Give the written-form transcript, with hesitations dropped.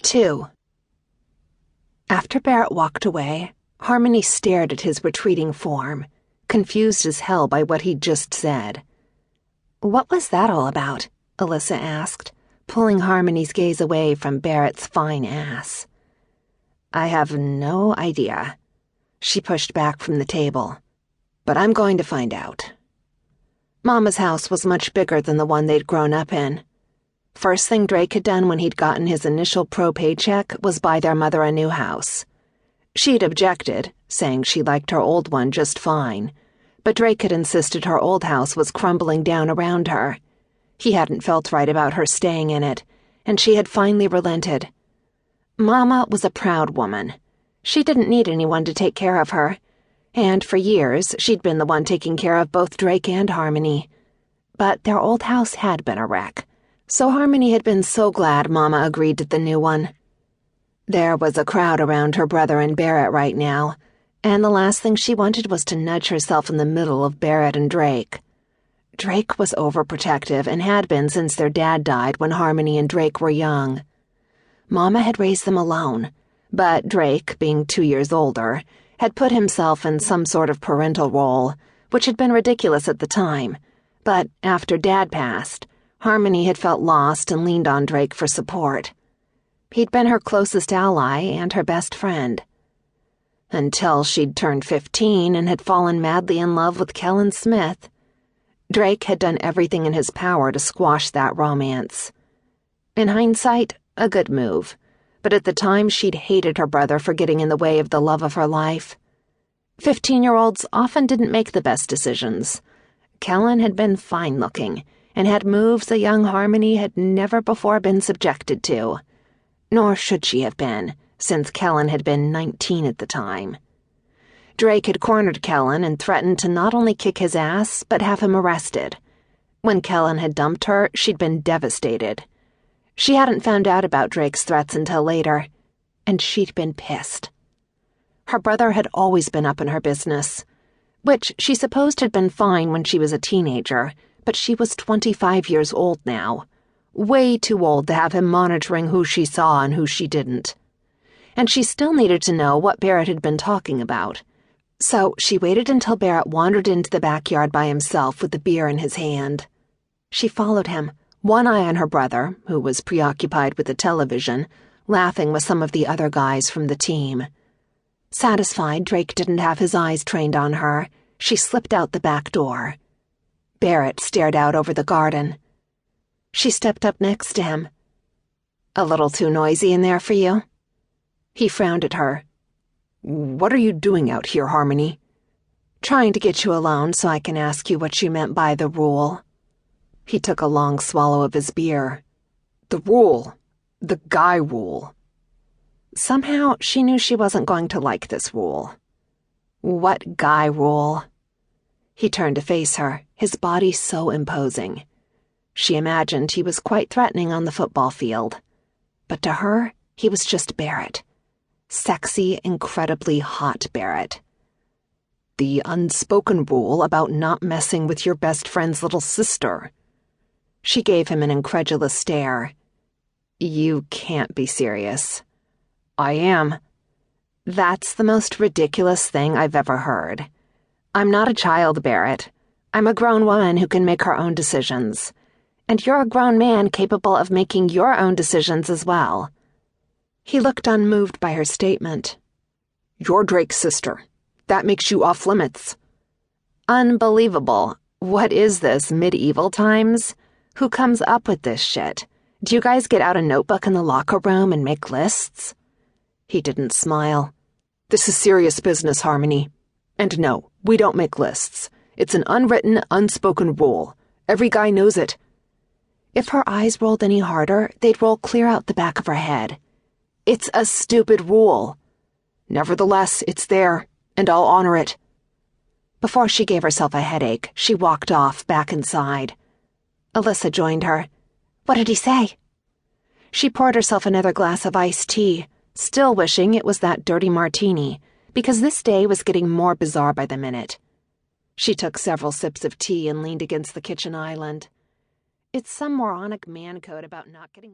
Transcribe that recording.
2. After Barrett walked away, Harmony stared at his retreating form, confused as hell by what he'd just said. "What was that all about?" Alyssa asked, pulling Harmony's gaze away from Barrett's fine ass. "I have no idea." She pushed back from the table. "But I'm going to find out." Mama's house was much bigger than the one they'd grown up in. First thing Drake had done when he'd gotten his initial pro paycheck was buy their mother a new house. She'd objected, saying she liked her old one just fine, but Drake had insisted her old house was crumbling down around her. He hadn't felt right about her staying in it, and she had finally relented. Mama was a proud woman. She didn't need anyone to take care of her, and for years she'd been the one taking care of both Drake and Harmony. But their old house had been a wreck, so Harmony had been so glad Mama agreed to the new one. There was a crowd around her brother and Barrett right now, and the last thing she wanted was to nudge herself in the middle of Barrett and Drake. Drake was overprotective and had been since their dad died when Harmony and Drake were young. Mama had raised them alone, but Drake, being 2 years older, had put himself in some sort of parental role, which had been ridiculous at the time, but after Dad passed, Harmony had felt lost and leaned on Drake for support. He'd been her closest ally and her best friend. Until she'd turned 15 and had fallen madly in love with Kellen Smith. Drake had done everything in his power to squash that romance. In hindsight, a good move, but at the time she'd hated her brother for getting in the way of the love of her life. 15-year-olds often didn't make the best decisions. Kellen had been fine-looking and had moves a young Harmony had never before been subjected to. Nor should she have been, since Kellen had been 19 at the time. Drake had cornered Kellen and threatened to not only kick his ass, but have him arrested. When Kellen had dumped her, she'd been devastated. She hadn't found out about Drake's threats until later, and she'd been pissed. Her brother had always been up in her business, which she supposed had been fine when she was a teenager, but she was 25 years old now. Way too old to have him monitoring who she saw and who she didn't. And she still needed to know what Barrett had been talking about. So she waited until Barrett wandered into the backyard by himself with the beer in his hand. She followed him, one eye on her brother, who was preoccupied with the television, laughing with some of the other guys from the team. Satisfied Drake didn't have his eyes trained on her, she slipped out the back door. Barrett stared out over the garden. She stepped up next to him. "A little too noisy in there for you?" He frowned at her. "What are you doing out here, Harmony?" "Trying to get you alone so I can ask you what you meant by the rule." He took a long swallow of his beer. "The rule. The guy rule." Somehow she knew she wasn't going to like this rule. "What guy rule?" He turned to face her, his body so imposing. She imagined he was quite threatening on the football field. But to her, he was just Barrett. Sexy, incredibly hot Barrett. "The unspoken rule about not messing with your best friend's little sister." She gave him an incredulous stare. "You can't be serious." "I am." "That's the most ridiculous thing I've ever heard. I'm not a child, Barrett. I'm a grown woman who can make her own decisions. And you're a grown man capable of making your own decisions as well." He looked unmoved by her statement. "You're Drake's sister. That makes you off limits." "Unbelievable. What is this, medieval times? Who comes up with this shit? Do you guys get out a notebook in the locker room and make lists?" He didn't smile. "This is serious business, Harmony. And no, we don't make lists. It's an unwritten, unspoken rule. Every guy knows it." If her eyes rolled any harder, they'd roll clear out the back of her head. "It's a stupid rule." "Nevertheless, it's there, and I'll honor it." Before she gave herself a headache, she walked off back inside. Alyssa joined her. "What did he say?" She poured herself another glass of iced tea, still wishing it was that dirty martini, because this day was getting more bizarre by the minute. She took several sips of tea and leaned against the kitchen island. It's some moronic man code about not getting